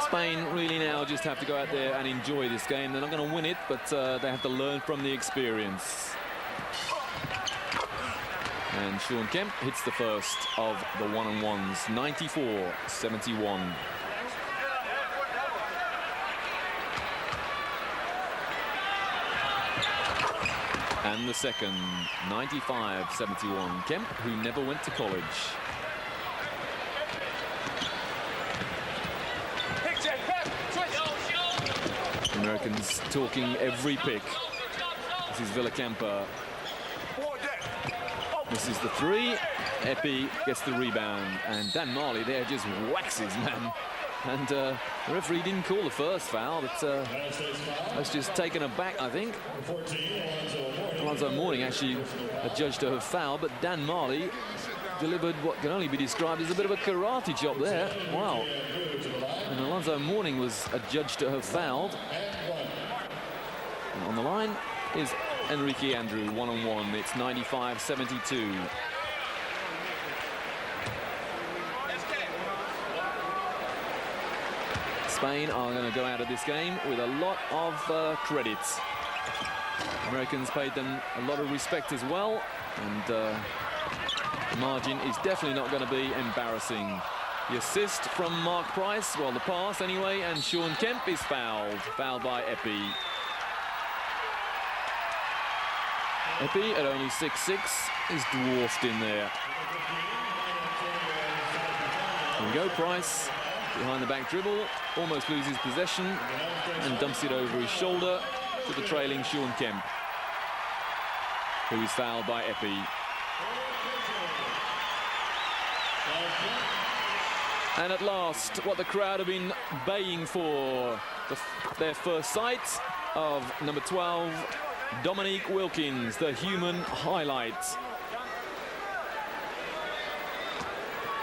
Spain really now just have to go out there and enjoy this game. They're not going to win it, but they have to learn from the experience. And Sean Kemp hits the first of the one-on-ones, 94-71. And the second, 95-71. Kemp, who never went to college. Americans talking every pick. This is Villacampa. This is the 3. Epi gets the rebound. And Dan Marley there just waxes, man. And the referee didn't call the first foul, but that's just taken aback, I think. Alonzo Mourning actually adjudged her foul, but Dan Marley delivered what can only be described as a bit of a karate chop there. Wow. And Alonzo Mourning was adjudged to have fouled. And on the line is Enrique Andrew, one-on-one. It's 95-72. Spain are going to go out of this game with a lot of credits. Americans paid them a lot of respect as well, and the margin is definitely not going to be embarrassing. The assist from Mark Price, well, the pass anyway, and Sean Kemp is fouled by Epi. Epi at only 6'6" is dwarfed in there. Here we go, Price. Behind the back dribble, almost loses possession and dumps it over his shoulder to the trailing Sean Kemp, who is fouled by Epi. And at last, what the crowd have been baying for, their first sight of number 12, Dominique Wilkins, the human highlight.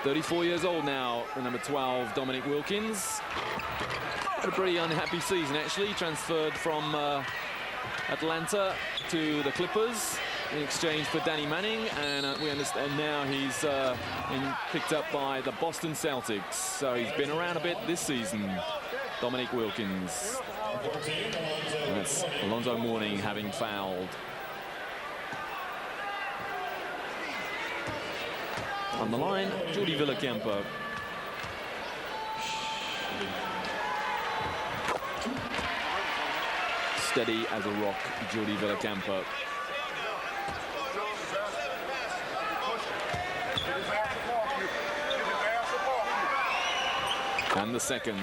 34 years old now, the number 12, Dominique Wilkins. Had a pretty unhappy season, actually. He transferred from Atlanta to the Clippers in exchange for Danny Manning, and we understand now he's been picked up by the Boston Celtics. So he's been around a bit this season, Dominique Wilkins. And that's Alonzo Mourning having fouled. On the line, Jordi Villacampa. Steady as a rock, Jordi Villacampa. And the second.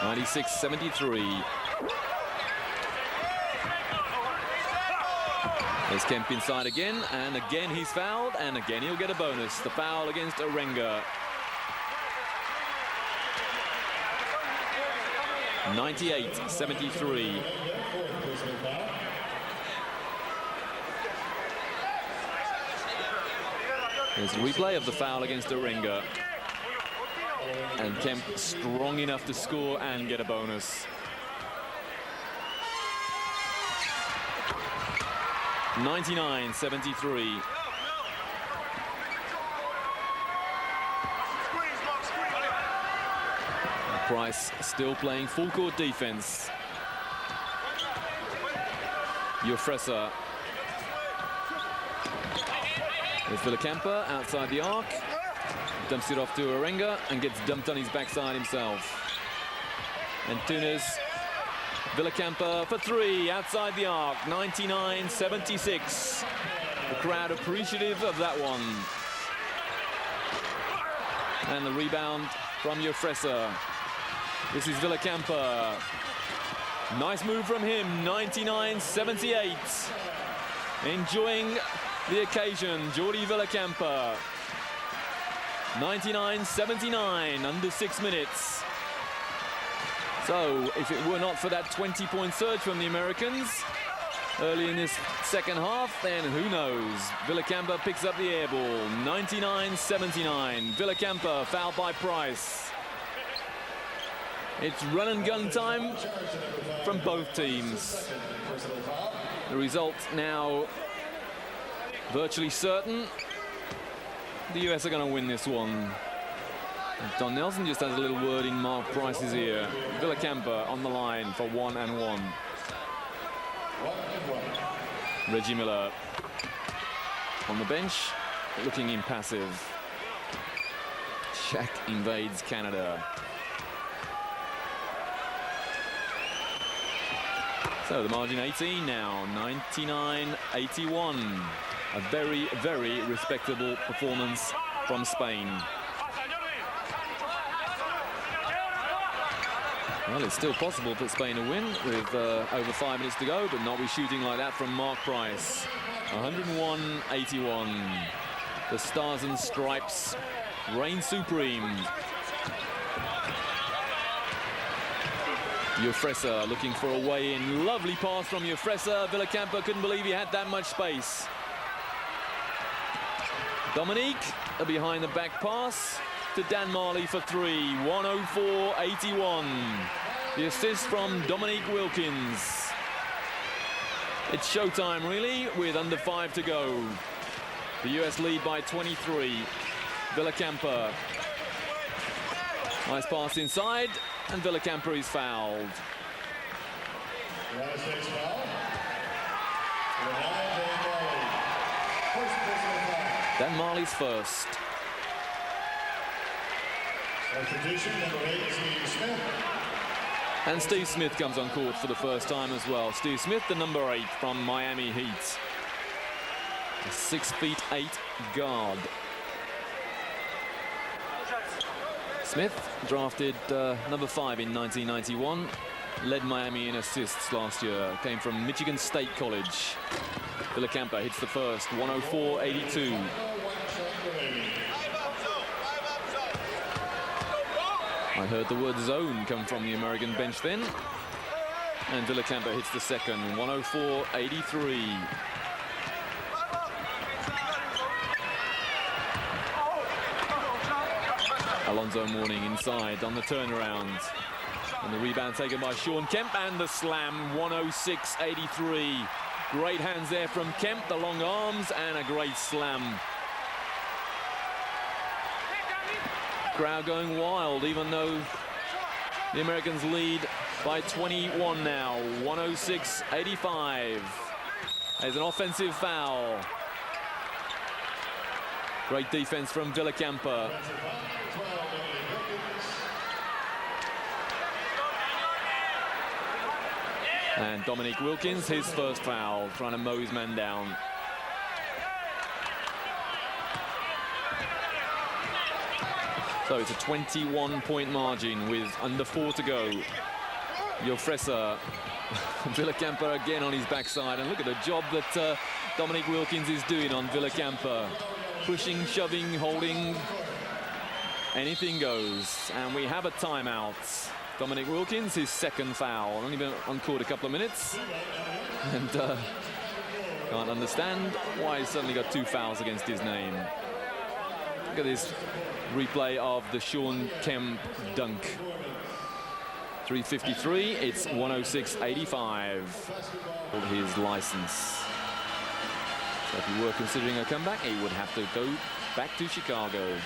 96-73. There's Kemp inside again, and again he's fouled, and again he'll get a bonus. The foul against Orenga. 98-73. There's a replay of the foul against Orenga. And Kemp strong enough to score and get a bonus. 99-73. Price still playing full court defense. Jofresa. There's Villacampa outside the arc. Dumps it off to Orenga and gets dumped on his backside himself. And Tunis. Villacampa for three outside the arc. 99-76. The crowd appreciative of that one. And the rebound from Jofresa. This is Villacampa. Nice move from him. 99-78. Enjoying the occasion. Jordi Villacampa. 99-79. Under 6 minutes. So, if it were not for that 20-point surge from the Americans early in this second half, then who knows? Villacampa picks up the air ball. 99-79. Villacampa fouled by Price. It's run and gun time from both teams. The result now virtually certain. The US are going to win this one. Don Nelson just has a little word in Mark Price's ear. Villacampa on the line for 1-1. Reggie Miller on the bench, looking impassive. Shaq invades Canada. So the margin 18 now, 99-81. A very, very respectable performance from Spain. Well, it's still possible for Spain to win with over 5 minutes to go, but not with shooting like that from Mark Price. 101-81. The Stars and Stripes reign supreme. Jofresa looking for a way in. Lovely pass from Jofresa. Villacampa couldn't believe he had that much space. Dominique, a behind the back pass to Dan Marley for three. 104-81. The assist from Dominique Wilkins. It's showtime, really, with under 5 to go. The US lead by 23. Villacampa. Nice pass inside, and Villacampa is fouled. Dan Marley's first. And Steve Smith comes on court for the first time as well. Steve Smith, the number 8 from Miami Heat. A 6'8" guard. Smith, drafted number 5 in 1991, led Miami in assists last year. Came from Michigan State College. Villacampa hits the first, 104-82. I heard the word zone come from the American bench then. And Villacampa hits the second, 104-83. Alonzo Mourning inside on the turnaround. And the rebound taken by Sean Kemp, and the slam, 106-83. Great hands there from Kemp, the long arms, and a great slam. Crowd going wild, even though the Americans lead by 21 now. 106-85. There's an offensive foul. Great defense from Villacampa. And Dominique Wilkins, his first foul, trying to mow his man down. So it's a 21-point margin with under 4 to go. Jofresa, Villacampa again on his backside. And look at the job that Dominique Wilkins is doing on Villacampa. Pushing, shoving, holding, anything goes. And we have a timeout. Dominique Wilkins, his second foul. Only been on court a couple of minutes. And can't understand why he's suddenly got 2 fouls against his name. Look at this replay of the Sean Kemp dunk. 3:53, it's 106.85 for his license. So if you were considering a comeback, he would have to go back to Chicago.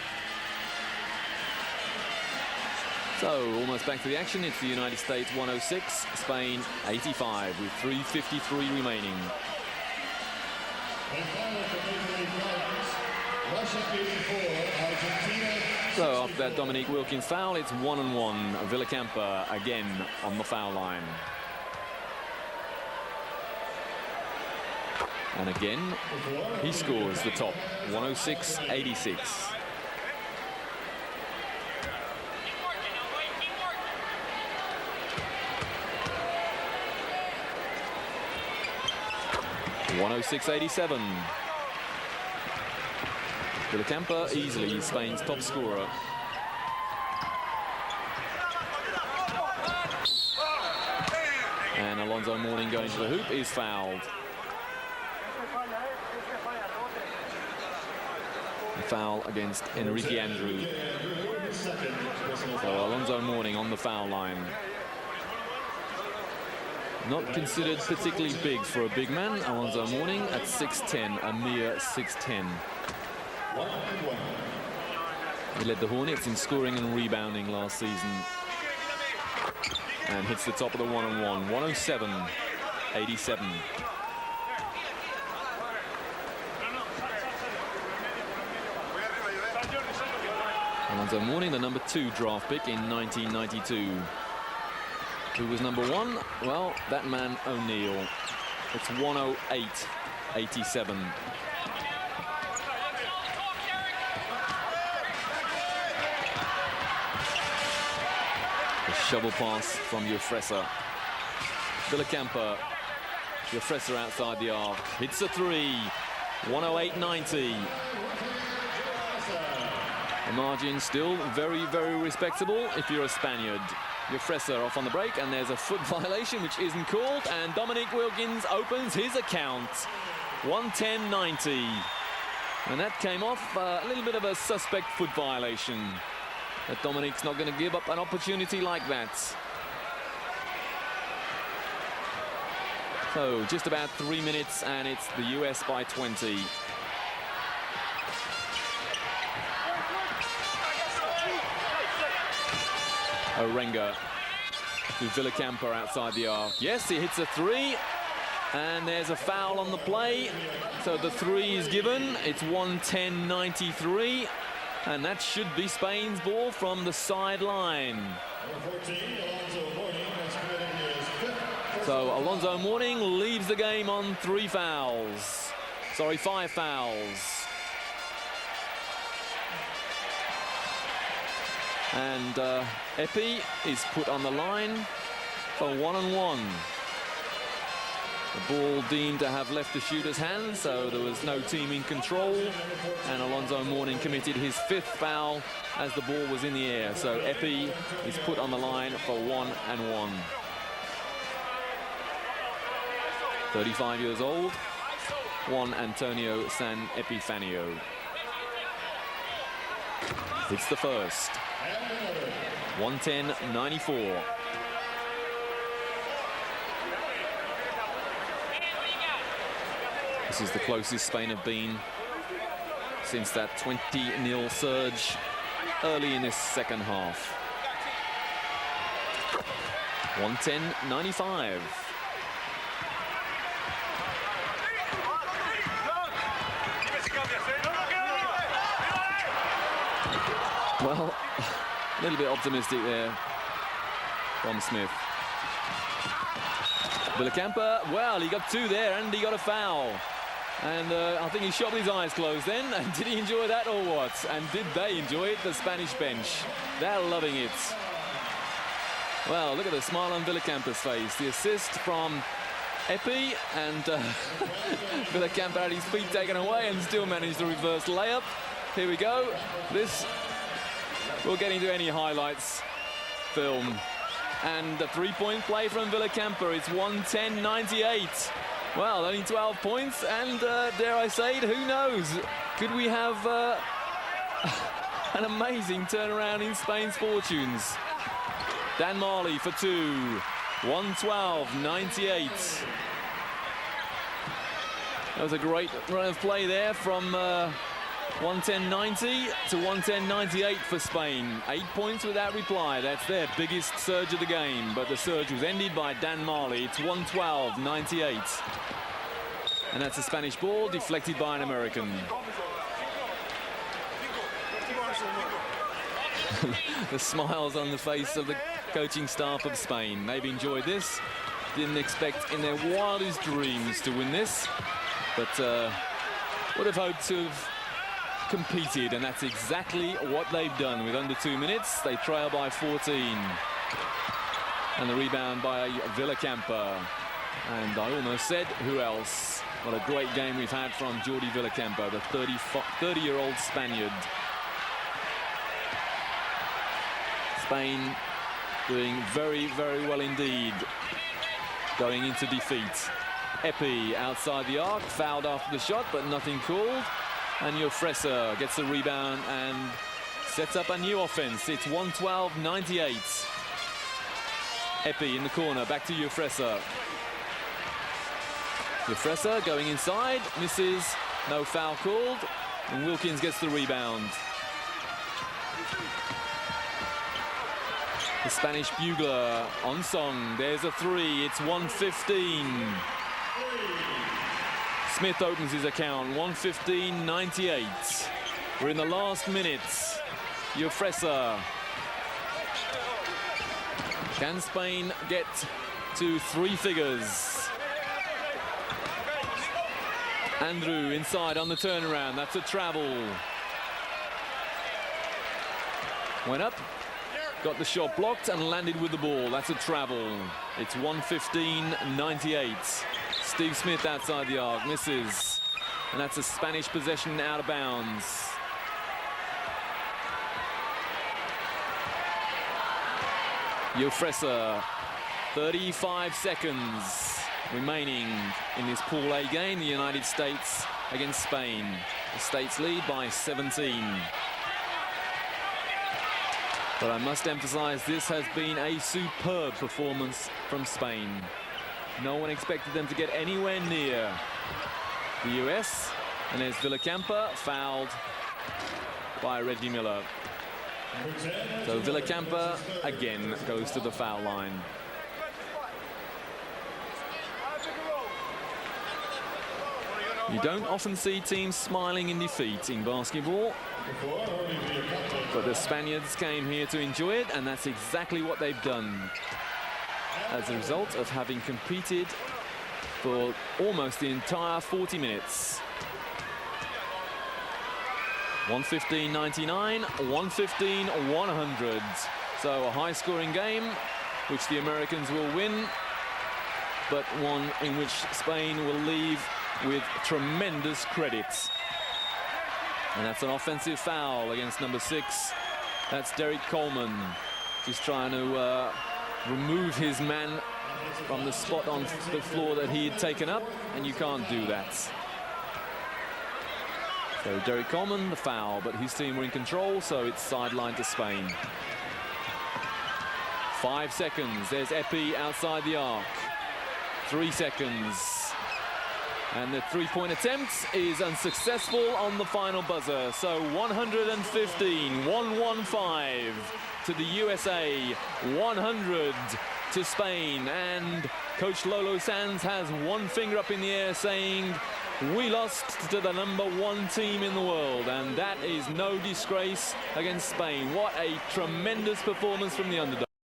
So almost back to the action. It's the United States 106, Spain 85 with 3:53 remaining. So after that Dominique Wilkins foul, it's 1-1. Villacampa again on the foul line. And again, he scores the top, 106.86. $106.87. Villacampa easily Spain's top scorer. And Alonso Mourning going to the hoop is fouled. A foul against Enrique Andrew. So Alonso Mourning on the foul line. Not considered particularly big for a big man. Alonso Mourning at 6'10", a mere 6'10". He led the Hornets in scoring and rebounding last season. And hits the top of the one-on-one, 107.87. Alonso Mourning, the number 2 draft pick in 1992. Who was number 1? Well, that man O'Neal. It's 108.87. A shovel pass from Jofresa. Villacampa. Jofresa outside the arc. Hits a 3. 108.90. The margin still very, very respectable if you're a Spaniard. Jofresa off on the break, and there's a foot violation which isn't called, and Dominique Wilkins opens his account. 110.90. And that came off a little bit of a suspect foot violation. But Dominique's not going to give up an opportunity like that. So just about 3 minutes, and it's the US by 20. Orenga to Villacampa outside the arc. Yes, he hits a 3, and there's a foul on the play. So the 3 is given. It's 110.93, and that should be Spain's ball from the sideline. So Alonso Mourning leaves the game on 5 fouls. And Epi is put on the line for 1-on-1. The ball deemed to have left the shooter's hands, so there was no team in control. And Alonso Mourning committed his 5th foul as the ball was in the air. So Epi is put on the line for 1-and-1. 35 years old, Juan Antonio San Epifanio. It's the first. 110.94. This is the closest Spain have been since that 20-0 surge early in this second half. 110.95. Well, a little bit optimistic there from Smith. Villacampa, well, he got 2 there and he got a foul. And I think he shot with his eyes closed then. And did he enjoy that or what? And did they enjoy it, the Spanish bench? They're loving it. Well, look at the smile on Villacampa's face. The assist from Epi, and Villacampa had his feet taken away and still managed the reverse layup. Here we go. This will get into any highlights film. And the 3-point play from Villacampa. It's 110.98. Well, only 12 points, and dare I say it, who knows? Could we have An amazing turnaround in Spain's fortunes. Dan Marley for two. 112.98. That was a great run of play there from 110.90 to 110.98 for Spain. 8 points without reply. That's their biggest surge of the game. But the surge was ended by Dan Marley. It's 112.98. And that's a Spanish ball deflected by an American. The smiles on the face of the coaching staff of Spain. They've enjoyed this. Didn't expect in their wildest dreams to win this. But would have hoped to have competed, and that's exactly what they've done. With under 2 minutes, they trail by 14. And the rebound by Villacampa. And I almost said, who else? What a great game we've had from Jordi Villacampa, the 30-year-old Spaniard. Spain doing very, very well indeed, going into defeat. Epi outside the arc, fouled after the shot, but nothing called. And Jofresa gets the rebound and sets up a new offense. It's 112.98. Epi in the corner, back to Jofresa. Jofresa going inside, misses, no foul called, and Wilkins gets the rebound. The Spanish bugler on song. There's a three. It's 115. Smith opens his account. 115.98. We're in the last minutes. Jofresa. Can Spain get to 3 figures? Andrew inside on the turnaround. That's a travel. Went up. Got the shot blocked and landed with the ball. That's a travel. It's 115.98. Steve Smith outside the arc, misses. And that's a Spanish possession out of bounds. Jofresa, 35 seconds remaining in this Pool A game. The United States against Spain. The States lead by 17. But I must emphasize, this has been a superb performance from Spain. No one expected them to get anywhere near the US. And there's Villacampa, fouled by Reggie Miller. So Villacampa again goes to the foul line. You don't often see teams smiling in defeat in basketball. But the Spaniards came here to enjoy it, and that's exactly what they've done. As a result of having competed for almost the entire 40 minutes. 115.99, 115.100. So a high-scoring game, which the Americans will win, but one in which Spain will leave with tremendous credit. And that's an offensive foul against number 6. That's Derek Coleman, just trying to remove his man from the spot on the floor that he had taken up, and you can't do that. So Derek Coleman, the foul, but his team were in control, so it's sidelined to Spain. 5 seconds. There's Epi outside the arc. 3 seconds. And the three-point attempt is unsuccessful on the final buzzer. So 115, 115 to the USA, 100 to Spain. And Coach Lolo Sanz has one finger up in the air saying, we lost to the #1 team in the world. And that is no disgrace against Spain. What a tremendous performance from the underdog.